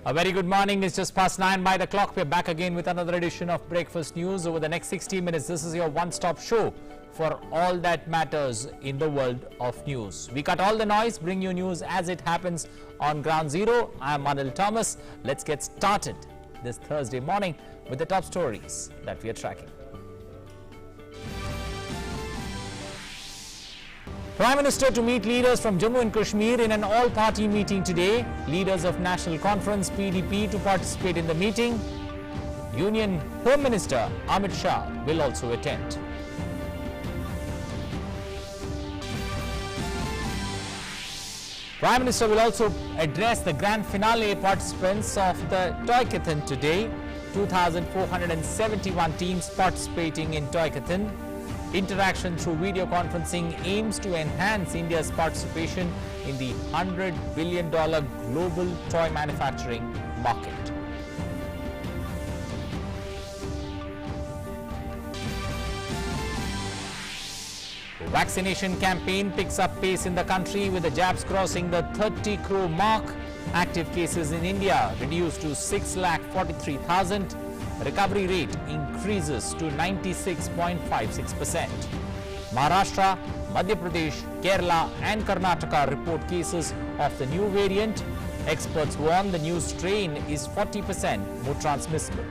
A very good morning. It's just past 9 by the clock. We're back again with another edition of Breakfast News. Over the next 60 minutes, this is your one-stop show for all that matters in the world of news. We cut all the noise, bring you news as it happens on Ground Zero. I'm Anil Thomas. Let's get started this Thursday morning with the top stories that we are tracking. Prime Minister to meet leaders from Jammu and Kashmir in an all-party meeting today. Leaders of National Conference (PDP) to participate in the meeting. Union Home Minister Amit Shah will also attend. Prime Minister will also address the grand finale participants of the Toycathon today. 2,471 teams participating in Toycathon. Interaction through video conferencing aims to enhance India's participation in the $100 billion global toy manufacturing market. The vaccination campaign picks up pace in the country with the jabs crossing the 30 crore mark. Active cases in India reduced to 6,43,000. Recovery rate increases to 96.56%. Maharashtra, Madhya Pradesh, Kerala and Karnataka report cases of the new variant. Experts warn the new strain is 40% more transmissible.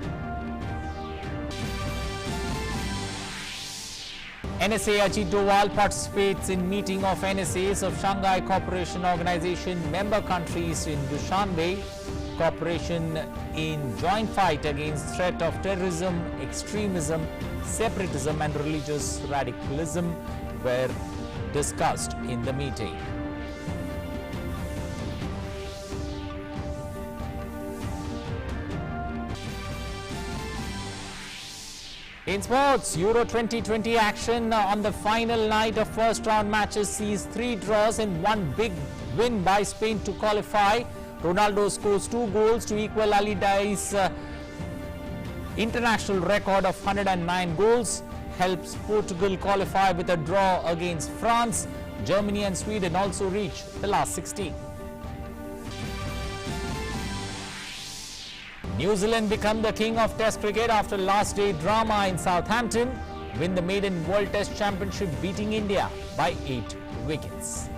NSA Ajit Doval participates in meeting of NSAs of Shanghai Cooperation Organization member countries in Dushanbe. Cooperation in joint fight against threat of terrorism, extremism, separatism and religious radicalism were discussed in the meeting. In sports, Euro 2020 action on the final night of first round matches sees 3 draws and 1 big win by Spain to qualify. Ronaldo scores 2 goals to equal Ali Dai's international record of 109 goals, helps Portugal qualify with a draw against France. Germany and Sweden also reach the last 16. New Zealand become the king of Test cricket after last day drama in Southampton, win the maiden World Test Championship beating India by 8 wickets.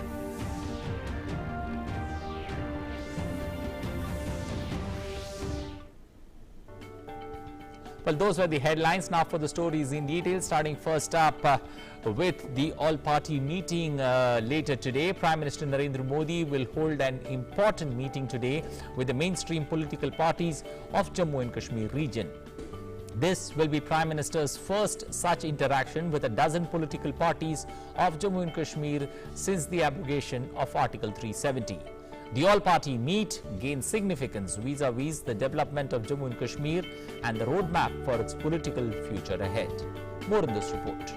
Well, those were the headlines. Now for the stories in detail, starting first up with the all-party meeting later today. Prime Minister Narendra Modi will hold an important meeting today with the mainstream political parties of Jammu and Kashmir region. This will be Prime Minister's first such interaction with a dozen political parties of Jammu and Kashmir since the abrogation of Article 370. The all-party meet gains significance vis-a-vis the development of Jammu and Kashmir and the roadmap for its political future ahead. More in this report.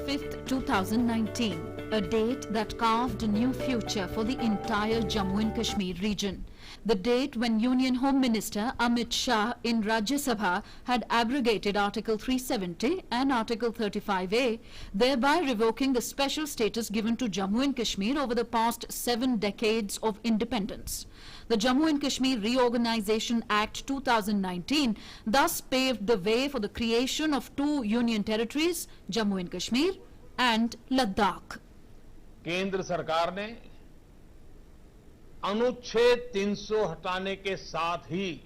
5th, 2019, a date that carved a new future for the entire Jammu and Kashmir region. The date when Union Home Minister Amit Shah in Rajya Sabha had abrogated Article 370 and Article 35A, thereby revoking the special status given to Jammu and Kashmir over the past 7 decades of independence. The Jammu and Kashmir Reorganization Act 2019 thus paved the way for the creation of 2 union territories, Jammu and Kashmir and Ladakh. केंद्र सरकार ने अनुच्छेद 300 हटाने के साथ ही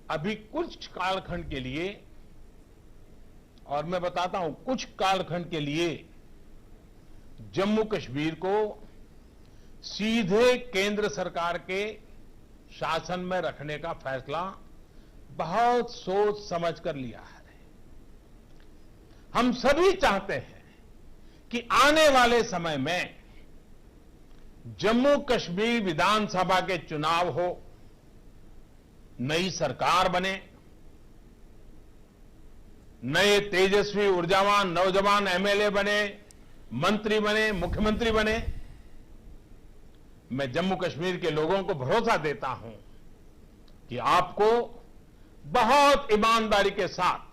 अभी कुछ कालखंड के लिए, और मैं बताता हूं कुछ कालखंड के लिए, जम्मू कश्मीर को सीधे केंद्र सरकार के शासन में रखने का फैसला बहुत सोच समझ कर लिया है। हम सभी चाहते हैं कि आने वाले समय में जम्मू कश्मीर विधानसभा के चुनाव हो, नई सरकार बने, नए तेजस्वी ऊर्जावान नौजवान एमएलए बने, मंत्री बने, मुख्यमंत्री बने। मैं जम्मू कश्मीर के लोगों को भरोसा देता हूं कि आपको बहुत ईमानदारी के साथ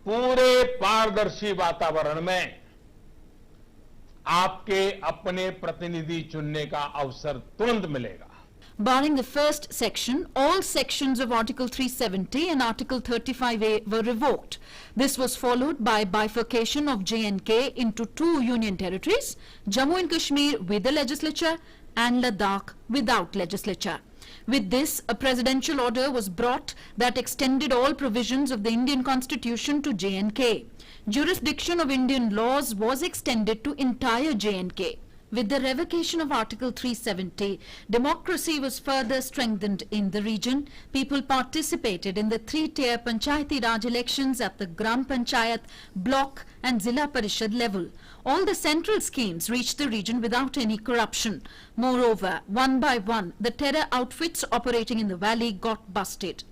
पूरे पारदर्शी वातावरण में आपके अपने प्रतिनिधि चुनने का अवसर तुरंत मिलेगा। Barring the first section, all sections of Article 370 and Article 35A were revoked. This was followed by bifurcation of J&K into two union territories, Jammu and Kashmir with the legislature and Ladakh without legislature. With this, a presidential order was brought that extended all provisions of the Indian Constitution to J&K. Jurisdiction of Indian laws was extended to entire J&K. With the revocation of Article 370, democracy was further strengthened in the region. People participated in the three-tier Panchayati Raj elections at the Gram Panchayat, Block and Zilla Parishad level. All the central schemes reached the region without any corruption. Moreover, one by one, the terror outfits operating in the valley got busted.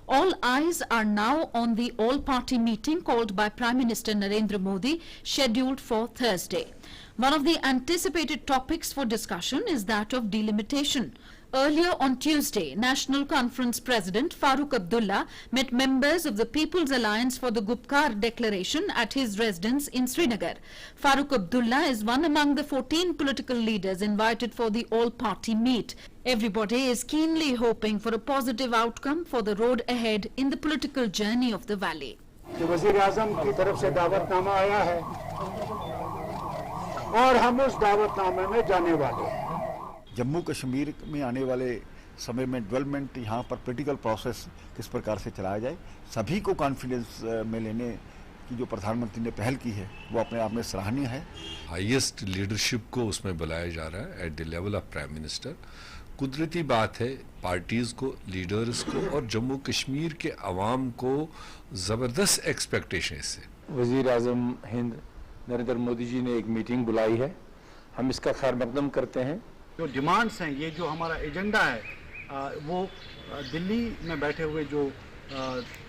All eyes are now on the all-party meeting called by Prime Minister Narendra Modi, scheduled for Thursday. One of the anticipated topics for discussion is that of delimitation. Earlier on Tuesday, National Conference President Farooq Abdullah met members of the People's Alliance for the Gupkar Declaration at his residence in Srinagar. Farooq Abdullah is one among the 14 political leaders invited for the all-party meet. Everybody is keenly hoping for a positive outcome for the road ahead in the political journey of the valley. वज़ीर-ए-आज़म की तरफ से दावतनामा आया है और हम उस दावतनामे में जाने वाले हैं। जम्मू कश्मीर में आने वाले समय में डेवलपमेंट यहाँ पर पॉलिटिकल प्रोसेस किस प्रकार से चलाया जाए, सभी को कॉन्फिडेंस में लेने की जो प्रधानमंत्री ने पहल की है वो अपने आप में सराहनीय है। हाईएस्ट लीडरशिप को उसमें बुलाया जा रहा है at the level of prime minister. कुदरती बात है, पार्टीज को, लीडर्स को और जम्मू कश्मीर के अवाम को ज़बरदस्त एक्सपेक्टेशन है। वज़ीर आज़म हिंद नरेंद्र मोदी जी ने एक मीटिंग बुलाई है, हम इसका खैर मकदम करते हैं। जो डिमांड्स हैं, ये जो हमारा एजेंडा है, वो दिल्ली में बैठे हुए जो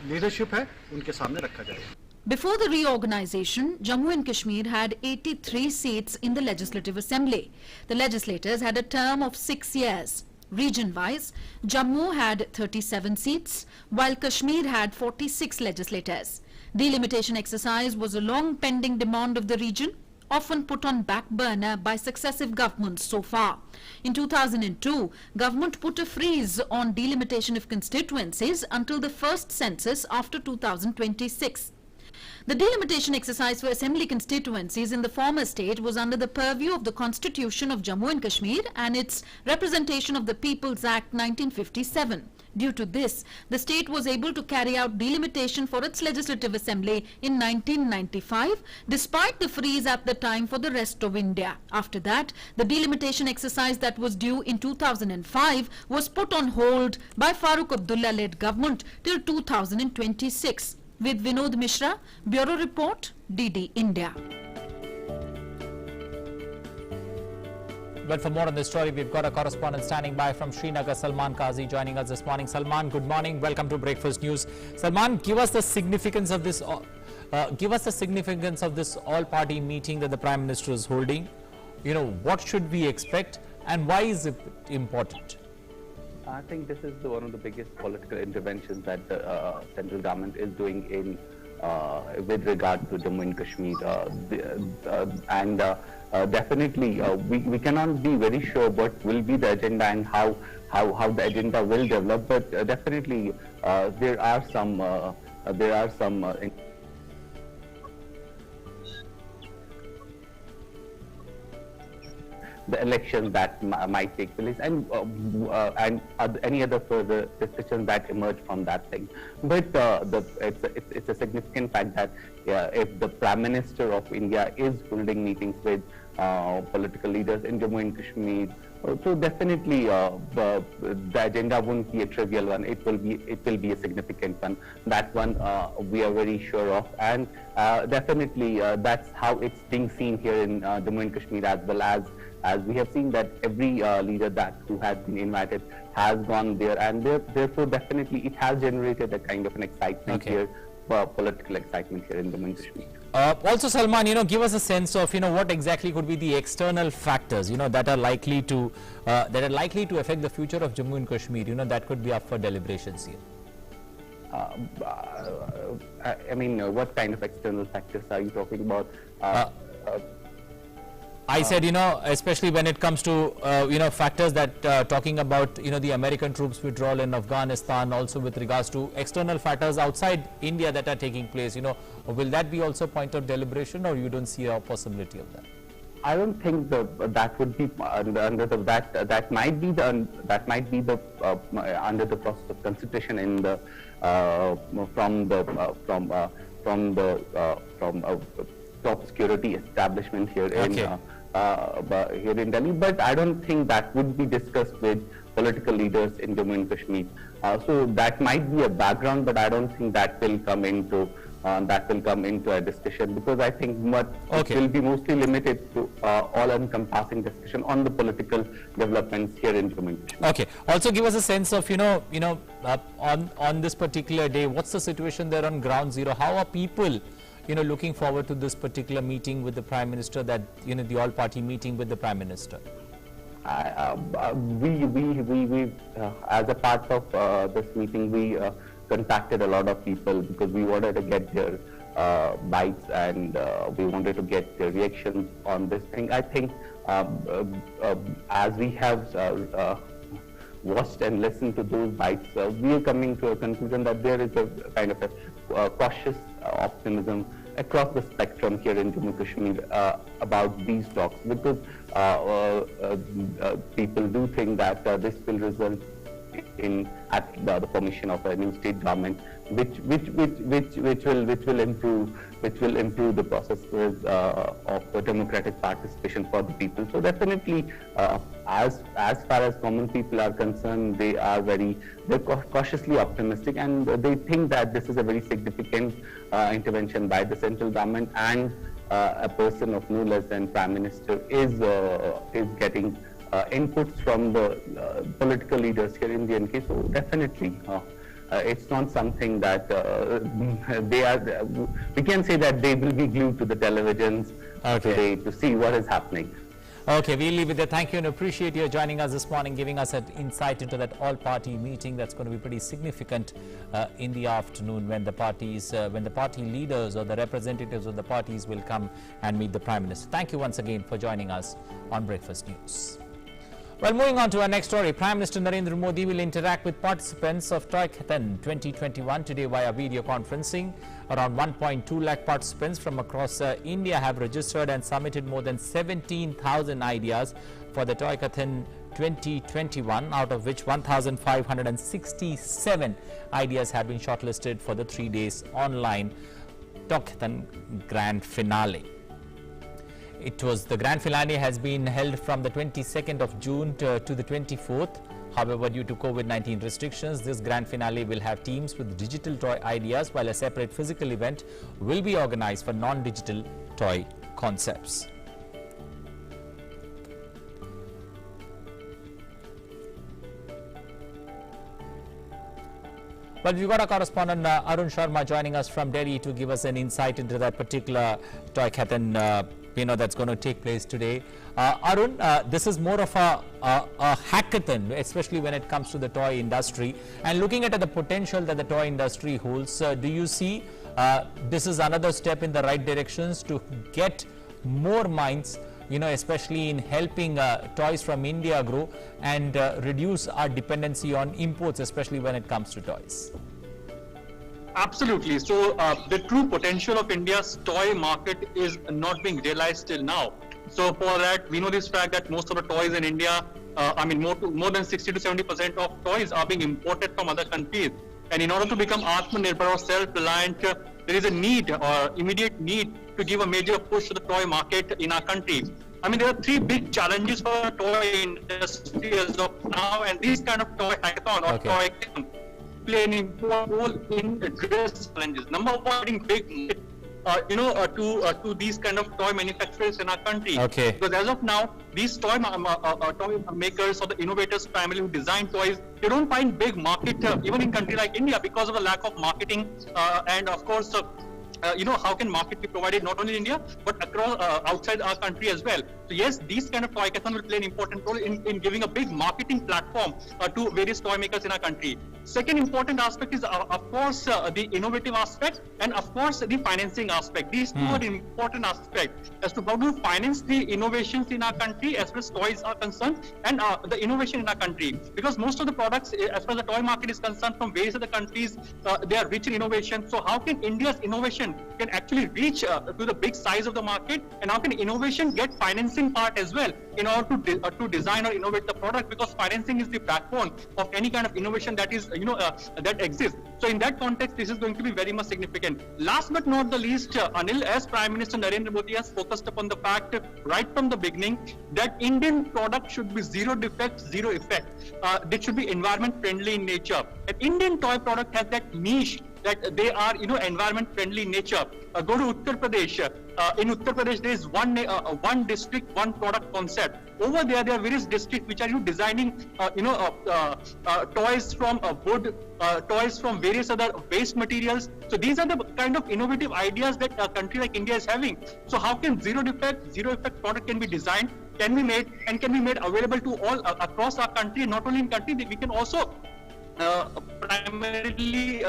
लीडरशिप है उनके सामने रखा जाएगा। Before the reorganization, Jammu and Kashmir had 83 seats in the Legislative Assembly. The legislators had a term of 6 years. Region-wise, Jammu had 37 seats, while Kashmir had 46 legislators. Delimitation exercise was a long-pending demand of the region, often put on back burner by successive governments so far. In 2002, government put a freeze on delimitation of constituencies until the first census after 2026. The delimitation exercise for assembly constituencies in the former state was under the purview of the Constitution of Jammu and Kashmir and its Representation of the People's Act 1957. Due to this, the state was able to carry out delimitation for its legislative assembly in 1995, despite the freeze at the time for the rest of India. After that, the delimitation exercise that was due in 2005 was put on hold by Farooq Abdullah-led government till 2026. With Vinod Mishra, Bureau Report, DD India. But for more on this story, we've got a correspondent standing by from Srinagar, Salman Qazi, joining us this morning. Salman, good morning. Welcome to Breakfast News. Salman, give us the significance of this. All-party meeting that the Prime Minister is holding. You know, what should we expect, and why is it important? I think this is one of the biggest political interventions that the central government is doing in with regard to Jammu and Kashmir, definitely we cannot be very sure what will be the agenda and how the agenda will develop, but definitely there are some the elections that might take place and any other further discussions that emerge from that thing. But it's a significant fact that if the Prime Minister of India is holding meetings with political leaders in Jammu and Kashmir, so definitely the agenda won't be a trivial one. It will be a significant one. That one we are very sure of, and definitely that's how it's being seen here in Jammu and Kashmir, as well as we have seen that every leader who has been invited has gone there, and therefore definitely it has generated a kind of an excitement here, political excitement here in Jammu and Kashmir. Also, Salman, give us a sense of what exactly could be the external factors that are likely to affect the future of Jammu and Kashmir. That could be up for deliberations here. I mean, what kind of external factors are you talking about? I said, especially when it comes to, factors that talking about, the American troops withdrawal in Afghanistan, also with regards to external factors outside India that are taking place, will that be also point of deliberation, or you don't see a possibility of that? I don't think that would be under the that might be the under the process of consideration in the from top security establishment here in Delhi. But I don't think that would be discussed with political leaders in Jammu and Kashmir. So that might be a background, but I don't think that will come into a discussion, because I think it will be mostly limited to all-encompassing discussion on the political developments here in Jammu and Kashmir. Okay. Also, give us a sense of on this particular day, what's the situation there on ground zero? How are people looking forward to this particular meeting with the Prime Minister, that the all-party meeting with the Prime Minister? We as a part of this meeting, we contacted a lot of people because we wanted to get their bites, and we wanted to get their reactions on this thing. I think as we have watched and listened to those bites, we are coming to a conclusion that there is a kind of a cautious optimism across the spectrum here in Jammu and Kashmir about these talks, because people do think that this will result in the formation of a new state government, which will improve the processes of democratic participation for the people. So definitely, as far as common people are concerned, they're cautiously optimistic, and they think that this is a very significant intervention by the central government, and a person of no less than Prime Minister is getting inputs from the political leaders here in the NK. So definitely, it's not something that we can say that they will be glued to the televisions today to see what is happening. Okay, we'll leave it there. Thank you, and appreciate you joining us this morning, giving us an insight into that all-party meeting that's going to be pretty significant in the afternoon, when the party leaders or the representatives of the parties will come and meet the Prime Minister. Thank you once again for joining us on Breakfast News. Well, moving on to our next story, Prime Minister Narendra Modi will interact with participants of Toycathon 2021 today via video conferencing. Around 1.2 lakh participants from across India have registered and submitted more than 17,000 ideas for the Toycathon 2021, out of which 1,567 ideas have been shortlisted for the 3 days online Toycathon Grand Finale. The grand finale has been held from the 22nd of June to the 24th. However, due to COVID-19 restrictions, this grand finale will have teams with digital toy ideas, while a separate physical event will be organized for non-digital toy concepts. Well, we've got our correspondent Arun Sharma joining us from Delhi to give us an insight into that particular Toycathon that's going to take place today. Arun, this is more of a hackathon, especially when it comes to the toy industry. And looking at the potential that the toy industry holds, do you see this is another step in the right directions to get more minds, especially in helping toys from India grow and reduce our dependency on imports, especially when it comes to toys? Absolutely. So the true potential of India's toy market is not being realized till now. So for that, we know this fact that most of the toys in India, more than 60 to 70% of toys are being imported from other countries. And in order to become Atmanirbhar or self-reliant, there is a need or immediate need to give a major push to the toy market in our country. There are three big challenges for the toy industry as of now, and these kind of toy hackathon or toy play an important role in address challenges. Number one, getting big, to these kind of toy manufacturers in our country. Because as of now, these toy makers or the innovators primarily who design toys, they don't find big market even in country like India because of the lack of marketing and of course how can market be provided not only in India but across outside our country as well. So yes, these kind of Toycathon will play an important role in giving a big marketing platform to various toy makers in our country. Second important aspect is of course the innovative aspect and of course the financing aspect. These two are important aspects as to how to finance the innovations in our country as far as toys are concerned and the innovation in our country, because most of the products as far as the toy market is concerned from various other countries, they are rich in innovation. So how can India's innovation can actually reach to the big size of the market, and how can innovation get financing part as well in order to design or innovate the product, because financing is the backbone of any kind of innovation that is that exists. So in that context, this is going to be very much significant. Last but not the least, Anil, as Prime Minister Narendra Modi has focused upon the fact right from the beginning that Indian product should be zero defect, zero effect. They should be environment friendly in nature. An Indian toy product has that niche that they are, environment friendly in nature. Go to Uttar Pradesh. In Uttar Pradesh, there is one district, one product concept. Over there are various districts which are designing, toys from wood, toys from various other waste materials. So these are the kind of innovative ideas that a country like India is having. So how can zero defect, zero effect product can be designed, can be made, and can be made available to all across our country? Not only in country, we can also primarily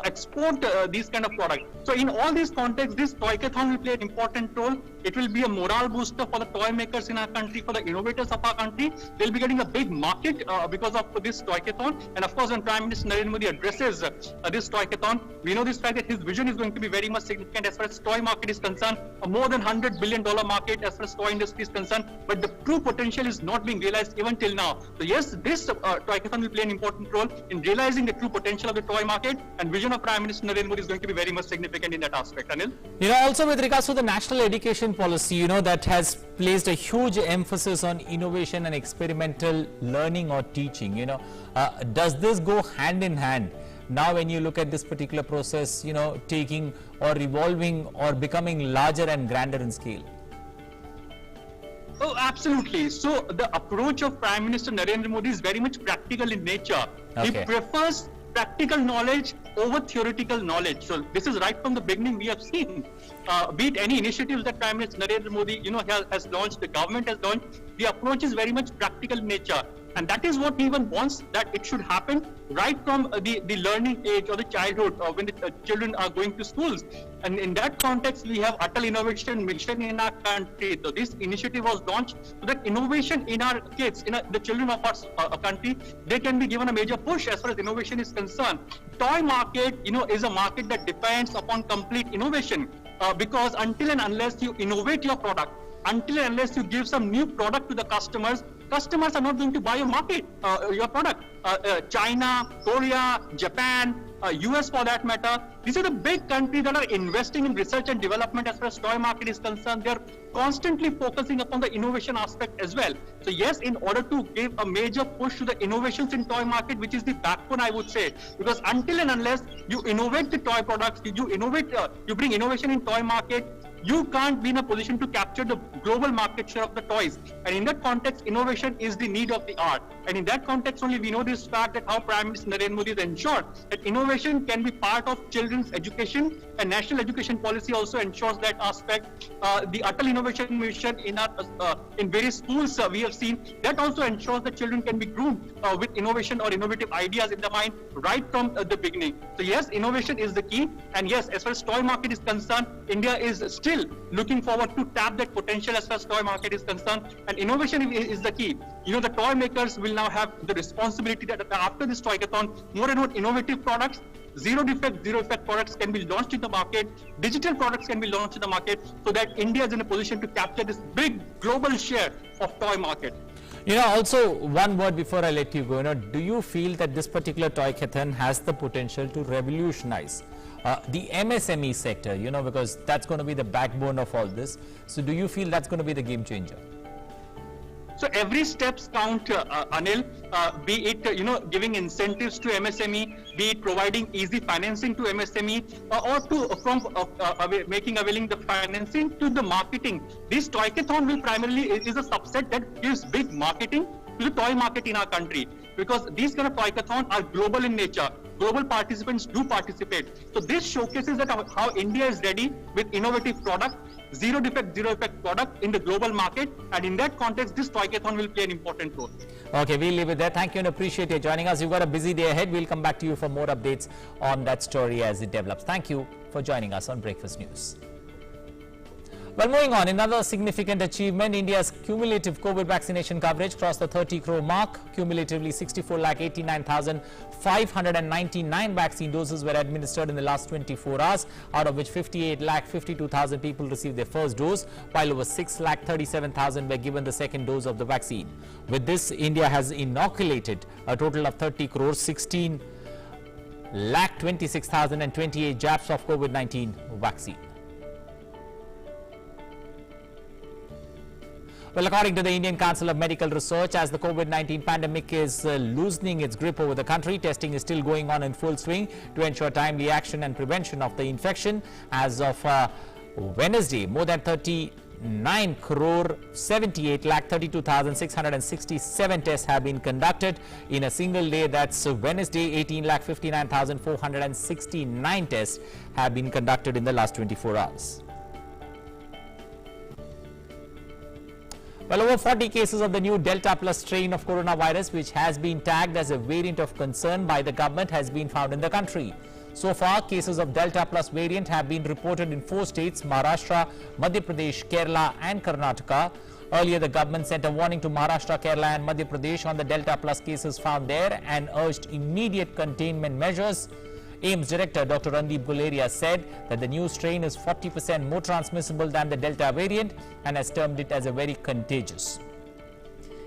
export these kind of products. So in all these contexts, this Toycathon will play an important role. It will be a morale booster for the toy makers in our country, for the innovators of our country. They'll be getting a big market because of this Toycathon. And of course, when Prime Minister Narendra Modi addresses this Toycathon, we know this fact that his vision is going to be very much significant as far as toy market is concerned, a more than $100 billion market as far as toy industry is concerned. But the true potential is not being realized even till now. So yes, this Toycathon will play an important role in realizing the true potential of the toy market, and vision of Prime Minister Narendra Modi is going to be very much significant in that aspect. Anil? Also with regards to the national education policy, that has placed a huge emphasis on innovation and experimental learning or teaching, does this go hand in hand? Now when you look at this particular process, taking or evolving or becoming larger and grander in scale? Oh, absolutely. So the approach of Prime Minister Narendra Modi is very much practical in nature. Okay. He prefers practical knowledge over theoretical knowledge. So this is right from the beginning we have seen. Be it any initiatives that Prime Minister Narendra Modi, has launched, the government has launched, the approach is very much practical in nature. And that is what he even wants, that it should happen right from the learning age or the childhood when the children are going to schools. And in that context, we have Atal Innovation Mission in our country. So this initiative was launched so that innovation in our kids, the children of our country, they can be given a major push as far as innovation is concerned. Toy market, is a market that depends upon complete innovation because until and unless you innovate your product, until and unless you give some new product to the customers are not going to buy your product. China, Korea, Japan, US for that matter, these are the big countries that are investing in research and development as far as toy market is concerned. They are constantly focusing upon the innovation aspect as well. So yes, in order to give a major push to the innovations in toy market, which is the backbone, I would say, because until and unless you innovate the toy products, you bring innovation in toy market, you can't be in a position to capture the global market share of the toys. And in that context, innovation is the need of the hour. And in that context only, we know this fact that how Prime Minister Narendra Modi has ensured that innovation can be part of children's education, and national education policy also ensures that aspect. The Atal Innovation Mission in various schools we have seen, that also ensures that children can be groomed with innovation or innovative ideas in the mind right from the beginning. So yes, innovation is the key. And yes, as far as toy market is concerned, India is still looking forward to tap that potential as far as toy market is concerned, and innovation is the key. The toy makers will now have the responsibility that after this Toycathon, more and more innovative products, zero defect, zero effect products can be launched in the market, digital products can be launched in the market, so that India is in a position to capture this big global share of toy market. Also one word before I let you go, do you feel that this particular Toycathon has the potential to revolutionize the MSME sector, because that's going to be the backbone of all this. So do you feel that's going to be the game changer? So every steps count, Anil, be it, giving incentives to MSME, be it providing easy financing to MSME, or making availing the financing to the marketing. This Toycathon will primarily is a subset that gives big marketing to the toy market in our country, because these kind of Toycathon are global in nature. global participants do participate. So this showcases that how India is ready with innovative product, zero effect product in the global market, and in that context, this Toycathon will play an important role. Okay, we'll leave it there. Thank you and appreciate you joining us. You've got a busy day ahead. We'll come back to you for more updates on that story as it develops. Thank you for joining us on Breakfast News. Well, moving on, another significant achievement, India's cumulative COVID vaccination coverage crossed the 30 crore mark. Cumulatively, 64,89,599 vaccine doses were administered in the last 24 hours, out of which 58,52,000 people received their first dose, while over 6,37,000 were given the second dose of the vaccine. With this, India has inoculated a total of 30 crore 16,26,028 jabs of COVID-19 vaccine. Well, according to the Indian Council of Medical Research, as the COVID-19 pandemic is loosening its grip over the country, testing is still going on in full swing to ensure timely action and prevention of the infection. As of Wednesday, more than 39 crore 78,32,667 tests have been conducted in a single day. That's Wednesday, 18,59,469 tests have been conducted in the last 24 hours. Well, over 40 cases of the new Delta Plus strain of coronavirus, which has been tagged as a variant of concern by the government, has been found in the country. So far, cases of Delta Plus variant have been reported in 4 states, Maharashtra, Madhya Pradesh, Kerala and Karnataka. Earlier, the government sent a warning to Maharashtra, Kerala and Madhya Pradesh on the Delta Plus cases found there and urged immediate containment measures. AIMS Director Dr. Randeep Guleria said that the new strain is 40% more transmissible than the Delta variant and has termed it as a very contagious.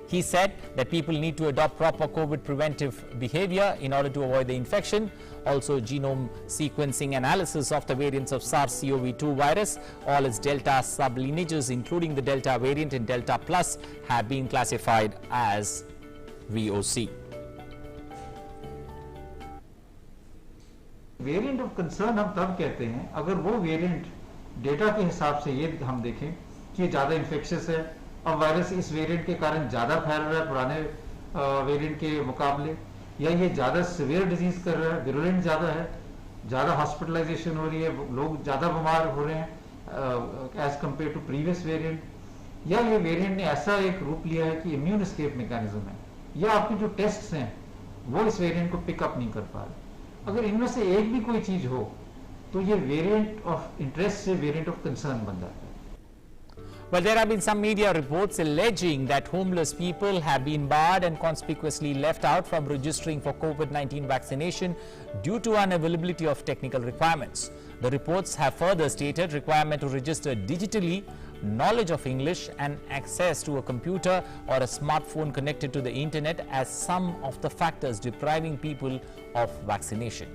He said that people need to adopt proper COVID preventive behavior in order to avoid the infection. Also, genome sequencing analysis of the variants of SARS-CoV-2 virus, all its Delta sublineages, including the Delta variant and Delta Plus, have been classified as VOC. Variant of concern हम तब कहते हैं अगर वो variant data के हिसाब से ये हम देखें कि ज़्यादा इन्फेक्शियस है, अब वायरस इस वेरिएंट के कारण ज़्यादा फैल रहा है पुराने वेरिएंट के मुकाबले, या ये ज़्यादा सीवियर डिजीज कर रहा है, विरुलेंट ज़्यादा है, ज़्यादा हॉस्पिटलाइजेशन हो रही है, लोग ज़्यादा बीमार हो रहे हैं as compare to previous variant, या ये वेरिएंट ने ऐसा एक रूप लिया है कि इम्यून एस्केप मैकेनिज्म है, या आपके जो टेस्ट्स हैं वो इस वेरिएंट को पिकअप नहीं कर पा रहे। अगर इनमें से एक भी कोई चीज हो तो ये वेरिएंट ऑफ इंटरेस्ट से वेरिएंट ऑफ कंसर्न बन जाता है। Well, there have been some media reports alleging that homeless people have been barred and conspicuously left out from registering for COVID-19 vaccination due to unavailability of technical requirements. The reports have further stated requirement to register digitally, knowledge of English and access to a computer or a smartphone connected to the internet as some of the factors depriving people of vaccination.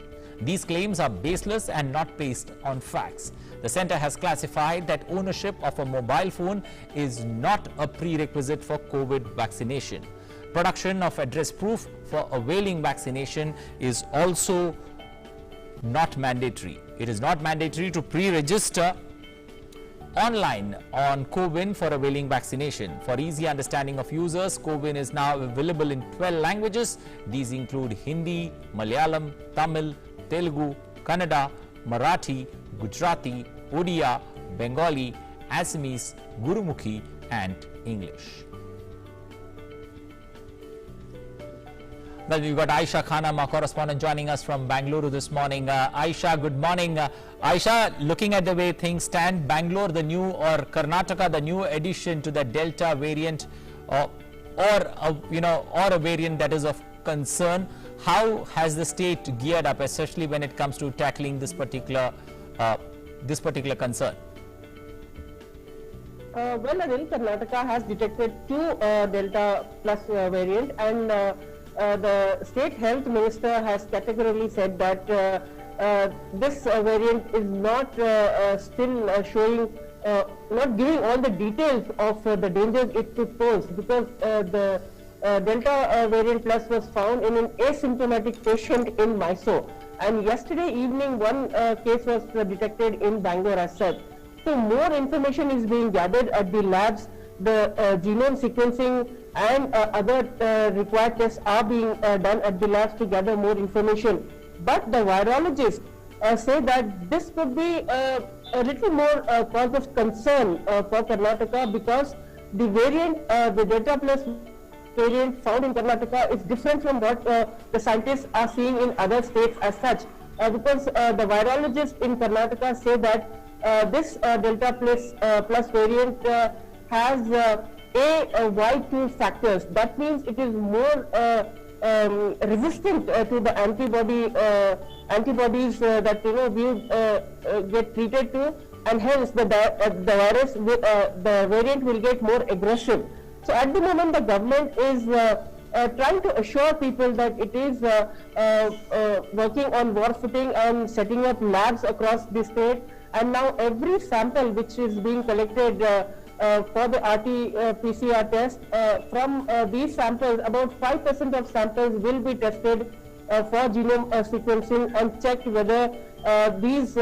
These claims are baseless and not based on facts. The centre has classified that ownership of a mobile phone is not a prerequisite for COVID vaccination. Production of address proof for availing vaccination is also not mandatory. It is not mandatory to pre-register online on CoWIN for availing vaccination. For easy understanding of users, CoWIN is now available in 12 languages. These include Hindi, Malayalam, Tamil, Telugu, Kannada, Marathi, Gujarati, Odia, Bengali, Assamese, Gurumukhi and English. Well, we've got Aisha Khanam, our correspondent, joining us from Bangalore this morning. Aisha, good morning. Aisha, looking at the way things stand, Bangalore, the new, or Karnataka, the new addition to the Delta variant, or a variant that is of concern. How has the state geared up, especially when it comes to tackling this particular concern? Well, Arun, Karnataka has detected 2 Delta Plus variant, and the state health minister has categorically said that this variant is not still showing, not giving all the details of the dangers it could pose, because the Delta variant Plus was found in an asymptomatic patient in Mysore, and yesterday evening one case was detected in Bangalore as such. So more information is being gathered at the labs. The genome sequencing and other required tests are being done at the labs to gather more information. But the virologists say that this could be a little more cause of concern for Karnataka, because the variant, the Delta Plus variant found in Karnataka is different from what the scientists are seeing in other states as such. Because the virologists in Karnataka say that this Delta Plus variant has Y2 factors. That means it is more resistant to the antibodies that we get treated to, and hence the virus, the variant will get more aggressive. So at the moment, the government is trying to assure people that it is working on war footing and setting up labs across the state. And now every sample which is being collected for the RT-PCR test, from these samples, about 5% of samples will be tested for genome sequencing and checked whether these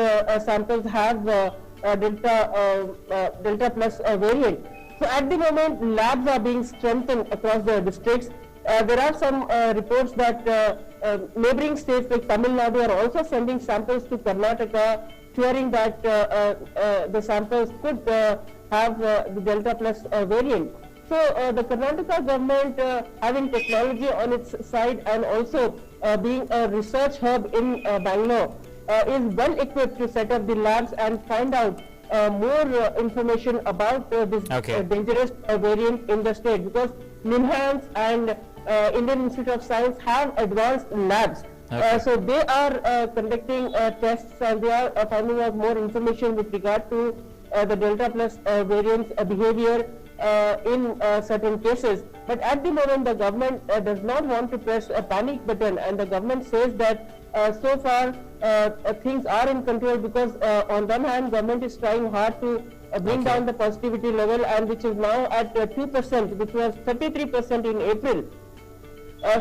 samples have Delta Plus variant. So at the moment, labs are being strengthened across the districts. There are some reports that neighboring states like Tamil Nadu are also sending samples to Karnataka, fearing that the samples could have the Delta Plus variant. So the Karnataka government, having technology on its side and also being a research hub in Bangalore, is well equipped to set up the labs and find out more information about this dangerous variant in the state, because NIMHANS and Indian Institute of Science have advanced labs. So they are conducting tests, and they are finding out more information with regard to the Delta Plus variant's behavior in certain cases. But at the moment, the government does not want to press a panic button, and the government says that so far things are in control, because on one hand, government is trying hard to bring down the positivity level, and which is now at 2%, which was 33% in April.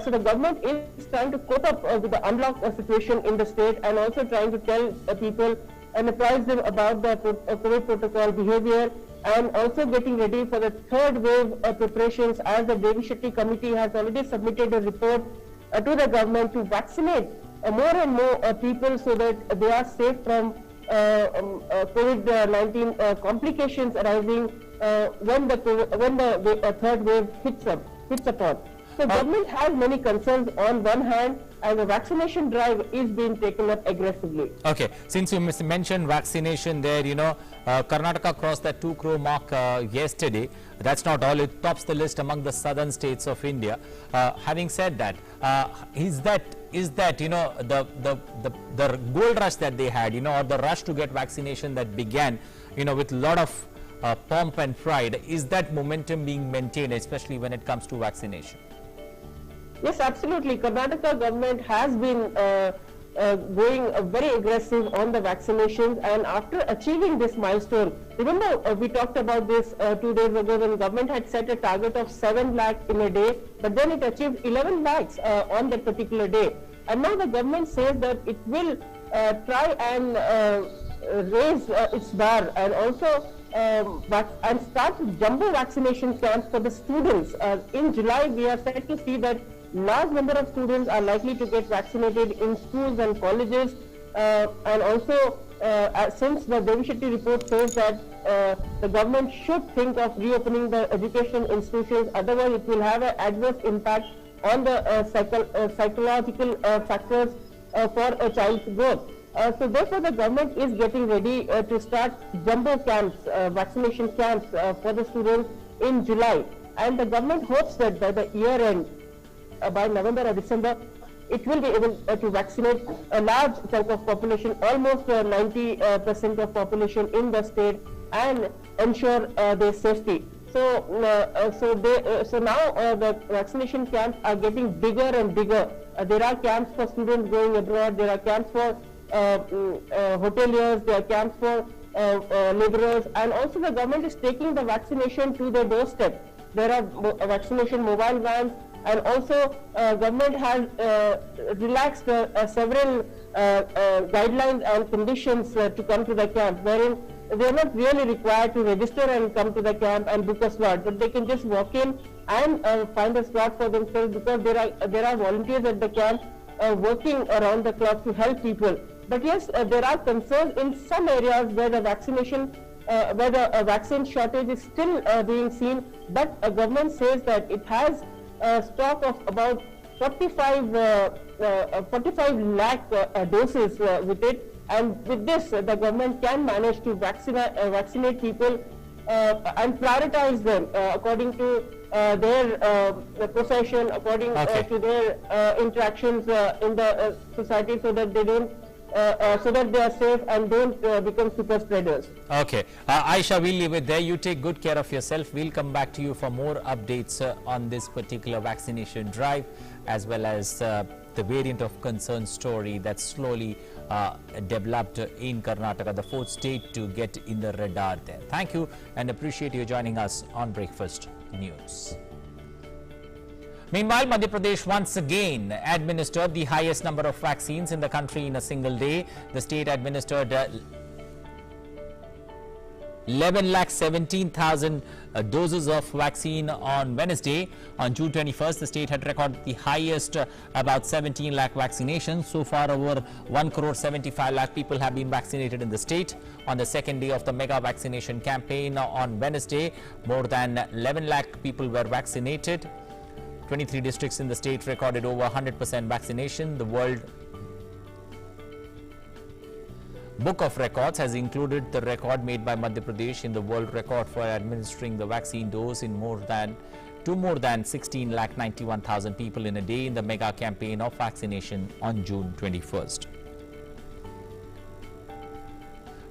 So the government is trying to cope up with the unlock situation in the state, and also trying to tell people and apprise them about the COVID protocol behavior, and also getting ready for the third wave preparations, as the Devi Shetty committee has already submitted a report to the government to vaccinate more and more people, so that they are safe from COVID-19 complications arising when the third wave hits upon. So government has many concerns on one hand, and the vaccination drive is being taken up aggressively. Okay, since you mentioned vaccination there, Karnataka crossed that 2 crore mark yesterday. That's not all, it tops the list among the southern states of India. Having said that, is that the gold rush that they had, or the rush to get vaccination that began, with a lot of pomp and pride, is that momentum being maintained, especially when it comes to vaccination? Yes, absolutely. Karnataka government has been going very aggressive on the vaccinations, and after achieving this milestone, remember we talked about this 2 days ago, when government had set a target of 7 lakh in a day, but then it achieved 11 lakhs on that particular day. And now the government says that it will try and raise its bar, and also and start jumbo vaccination camps for the students. In July, we are set to see that large number of students are likely to get vaccinated in schools and colleges, and also since the Devi Shetty report says that the government should think of reopening the education institutions, otherwise it will have an adverse impact on the psychological factors for a child's growth. So therefore the government is getting ready to start jumbo camps, vaccination camps for the students in July, and the government hopes that by the year end, by November or December, it will be able to vaccinate a large chunk of population, almost 90% of population in the state, and ensure their safety. So, so now the vaccination camps are getting bigger and bigger. There are camps for students going abroad. There are camps for hoteliers. There are camps for laborers, and also the government is taking the vaccination to their doorstep. There are vaccination mobile vans. And also government has relaxed several guidelines and conditions to come to the camp, wherein they are not really required to register and come to the camp and book a slot, but they can just walk in and find a slot for themselves, because there are volunteers at the camp working around the clock to help people. But yes, there are concerns in some areas where the vaccination, where the vaccine shortage is still being seen. But government says that it has a stock of about 45 lakh doses with it, and with this the government can manage to vaccinate people and prioritize them according to their profession, according to their interactions in the society, so that they don't so that they are safe and don't become super spreaders. Okay, Aisha, we'll leave it there. You take good care of yourself. We'll come back to you for more updates on this particular vaccination drive, as well as the variant of concern story that's slowly developed in Karnataka, the fourth state to get in the radar there. Thank you and appreciate you joining us on Breakfast News. Meanwhile, Madhya Pradesh once again administered the highest number of vaccines in the country in a single day. The state administered 11,17,000 doses of vaccine on Wednesday. On June 21st, the state had recorded the highest, about 17 lakh vaccinations. So far, over 1,75 lakh people have been vaccinated in the state. On the second day of the mega vaccination campaign on Wednesday, more than 11 lakh people were vaccinated. 23 districts in the state recorded over 100% vaccination. The World Book of Records has included the record made by Madhya Pradesh in the world record for administering the vaccine dose in more than 16,91,000 people in a day in the mega campaign of vaccination on June 21st.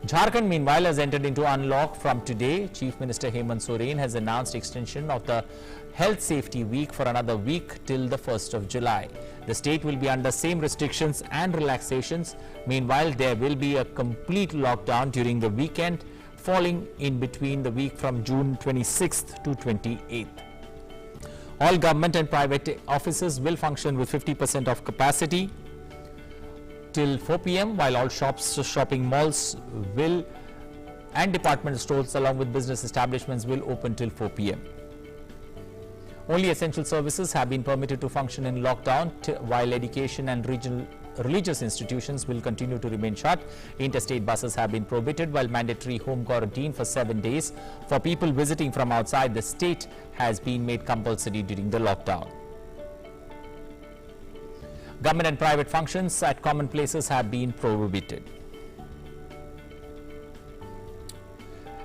Jharkhand, meanwhile, has entered into unlock from today. Chief Minister Hemant Soren has announced extension of the Health Safety Week for another week till the 1st of July. The state will be under same restrictions and relaxations. Meanwhile, there will be a complete lockdown during the weekend, falling in between the week from June 26th to 28th. All government and private offices will function with 50% of capacity till 4 p.m. while all shops, shopping malls and department stores along with business establishments will open till 4 p.m. Only essential services have been permitted to function in lockdown, while education and religious institutions will continue to remain shut. Interstate buses have been prohibited, while mandatory home quarantine for 7 days for people visiting from outside the state has been made compulsory during the lockdown. Government and private functions at common places have been prohibited.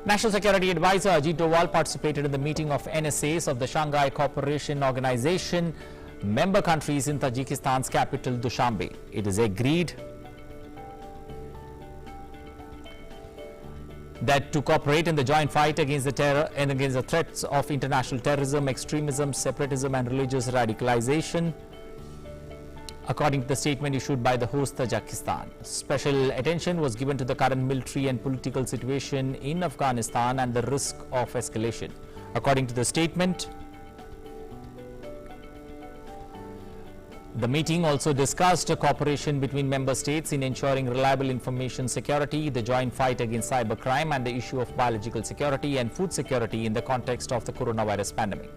National Security Advisor Ajit Doval participated in the meeting of NSAs of the Shanghai Cooperation Organization member countries in Tajikistan's capital Dushanbe. It is agreed that to cooperate in the joint fight against the terror and against the threats of international terrorism, extremism, separatism and religious radicalization. According to the statement issued by the host Tajikistan, special attention was given to the current military and political situation in Afghanistan and the risk of escalation. According to the statement, the meeting also discussed cooperation between member states in ensuring reliable information security, the joint fight against cybercrime and the issue of biological security and food security in the context of the coronavirus pandemic.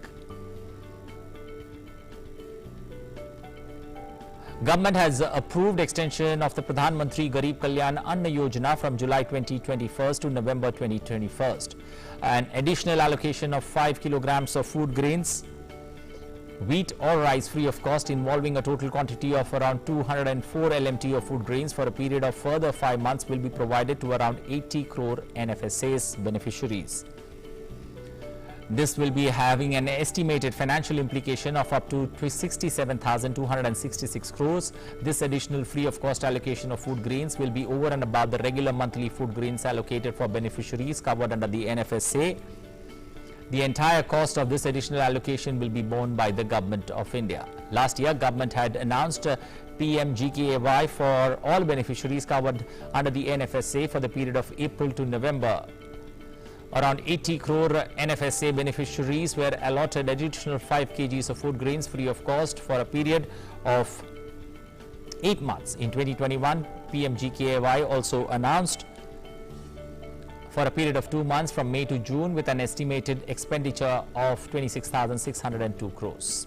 Government has approved extension of the Pradhanmantri Garib Kalyan Anna Yojana from July 2021 to November 2021. An additional allocation of 5 kilograms of food grains, wheat or rice free of cost, involving a total quantity of around 204 LMT of food grains for a period of further 5 months will be provided to around 80 crore NFSA's beneficiaries. This will be having an estimated financial implication of up to 67,266 crores. This additional free of cost allocation of food grains will be over and above the regular monthly food grains allocated for beneficiaries covered under the NFSA. The entire cost of this additional allocation will be borne by the Government of India. Last year, Government had announced PMGKAY for all beneficiaries covered under the NFSA for the period of April to November. Around 80 crore NFSA beneficiaries were allotted additional 5 kgs of food grains free of cost for a period of 8 months. In 2021, PMGKAY also announced for a period of 2 months from May to June with an estimated expenditure of 26,602 crores.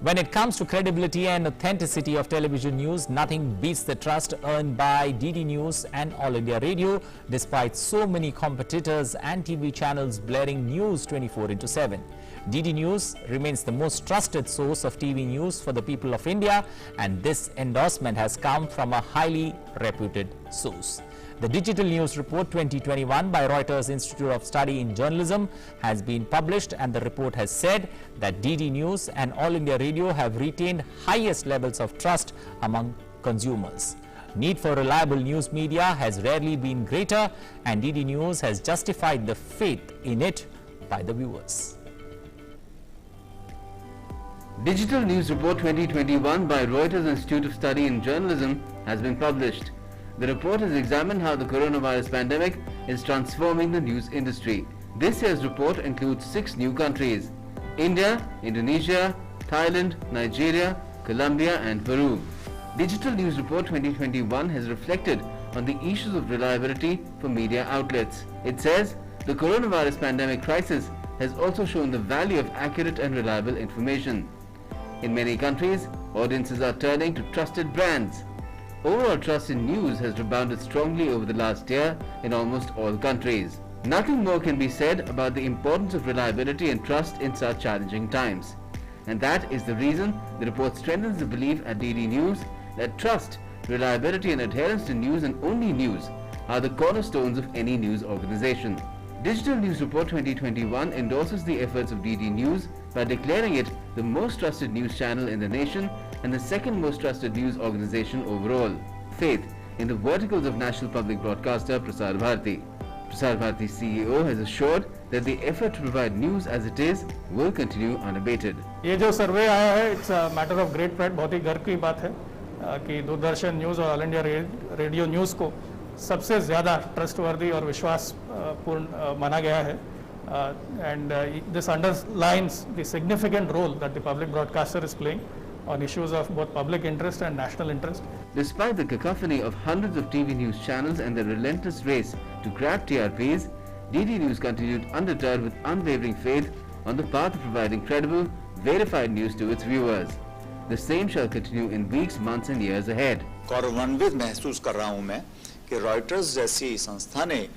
When it comes to credibility and authenticity of television news, nothing beats the trust earned by DD News and All India Radio, despite so many competitors and TV channels blaring news 24/7. DD News remains the most trusted source of TV news for the people of India, and this endorsement has come from a highly reputed source. The Digital News Report 2021 by Reuters Institute of Study in Journalism has been published, and the report has said that DD News and All India Radio have retained highest levels of trust among consumers. Need for reliable news media has rarely been greater, and DD News has justified the faith in it by the viewers. Digital News Report 2021 by Reuters Institute of Study in Journalism has been published. The report has examined how the coronavirus pandemic is transforming the news industry. This year's report includes 6 new countries: India, Indonesia, Thailand, Nigeria, Colombia and Peru. Digital News Report 2021 has reflected on the issues of reliability for media outlets. It says the coronavirus pandemic crisis has also shown the value of accurate and reliable information. In many countries, audiences are turning to trusted brands. Overall trust in news has rebounded strongly over the last year in almost all countries. Nothing more can be said about the importance of reliability and trust in such challenging times. And that is the reason the report strengthens the belief at DD News that trust, reliability and adherence to news and only news are the cornerstones of any news organization. Digital News Report 2021 endorses the efforts of DD News by declaring it the most trusted news channel in the nation and the second most trusted news organization overall. Faith in the verticals of National Public Broadcaster Prasar Bharati. Prasar Bharati CEO has assured that the effort to provide news as it is will continue unabated. ये जो सर्वे आया है, it's a matter of great pride, बहुत ही गर्व की बात है कि दूरदर्शन न्यूज़ और ऑल इंडिया रेडियो न्यूज़ को सबसे ज़्यादा ट्रस्टवर्दी और विश्वासपूर्ण माना गया है. And this underlines the significant role that the public broadcaster is playing on issues of both public interest and national interest. Despite the cacophony of hundreds of TV news channels and the relentless race to grab TRPs, DD News continued undeterred with unwavering faith on the path of providing credible, verified news to its viewers. The same shall continue in weeks, months and years ahead. गौरवान्वित महसूस कर रहा हूं मैं कि Reuters जैसी संस्था ने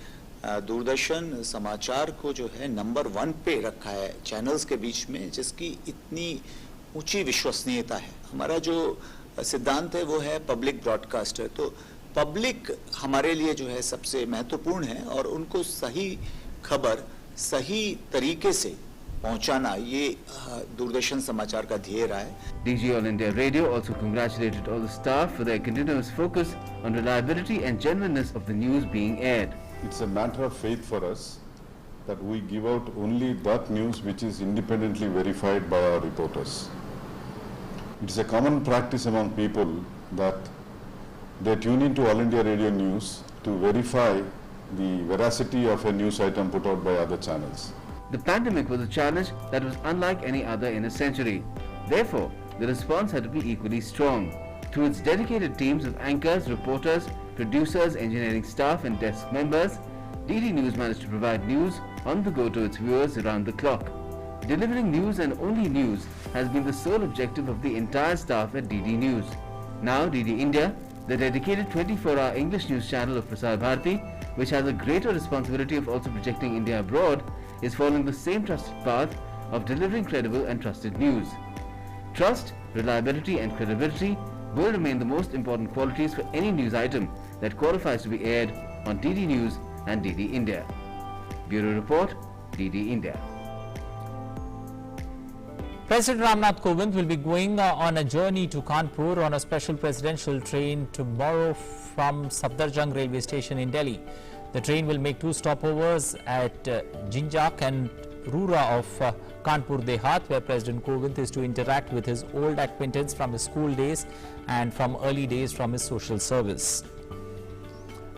दूरदर्शन समाचार को जो है नंबर 1 पे रखा है चैनल्स के बीच में, जिसकी इतनी ऊंची विश्वसनीयता है. हमारा जो सिद्धांत है वो है पब्लिक ब्रॉडकास्टर. तो पब्लिक हमारे लिए जो है सबसे महत्वपूर्ण है और उनको सही खबर सही तरीके से पहुंचाना ये दूरदर्शन समाचार का ध्येय रहा है. DG All India Radio also congratulated all the staff for their continuous focus on reliability and genuineness of the news being aired. It's a matter of faith for us that we give out only that news which is independently verified by our reporters. It's a common practice among people that they tune into All India Radio News to verify the veracity of a news item put out by other channels. The pandemic was a challenge that was unlike any other in a century. Therefore, the response had to be equally strong. Through its dedicated teams of anchors, reporters, producers, engineering staff and desk members, DD News managed to provide news on the go to its viewers around the clock. Delivering news and only news has been the sole objective of the entire staff at DD News. Now DD India, the dedicated 24-hour English news channel of Prasar Bharati, which has a greater responsibility of also projecting India abroad, is following the same trusted path of delivering credible and trusted news. Trust, reliability and credibility will remain the most important qualities for any news item that qualifies to be aired on DD News and DD India. Bureau Report, DD India. President Ramnath Kovind will be going on a journey to Kanpur on a special presidential train tomorrow from Safdarjung railway station in Delhi. The train will make 2 stopovers at Jinjak and Rura of Kanpur Dehat, where President Kovind is to interact with his old acquaintance from his school days and from early days from his social service.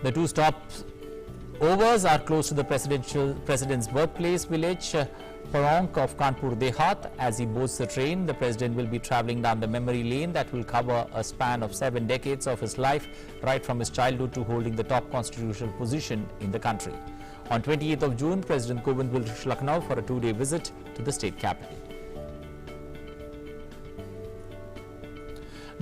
The 2 stopovers are close to the president's birthplace village, Paronk of Kanpur Dehat. As he boards the train, the president will be travelling down the memory lane that will cover a span of 7 decades of his life, right from his childhood to holding the top constitutional position in the country. On 28th of June, President Kovind will reach Lucknow for a 2-day visit to the state capital.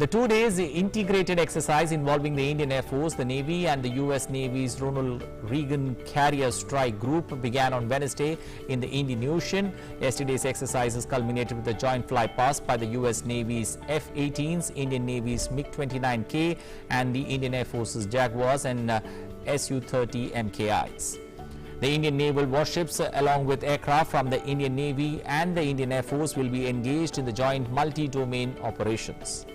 The 2 days integrated exercise involving the Indian Air Force, the Navy and the US Navy's Ronald Reagan Carrier Strike Group began on Wednesday in the Indian Ocean. Yesterday's exercises culminated with a joint flypast by the US Navy's F-18s, Indian Navy's MiG-29K and the Indian Air Force's Jaguars and Su-30 MKIs. The Indian naval warships along with aircraft from the Indian Navy and the Indian Air Force will be engaged in the joint multi-domain operations.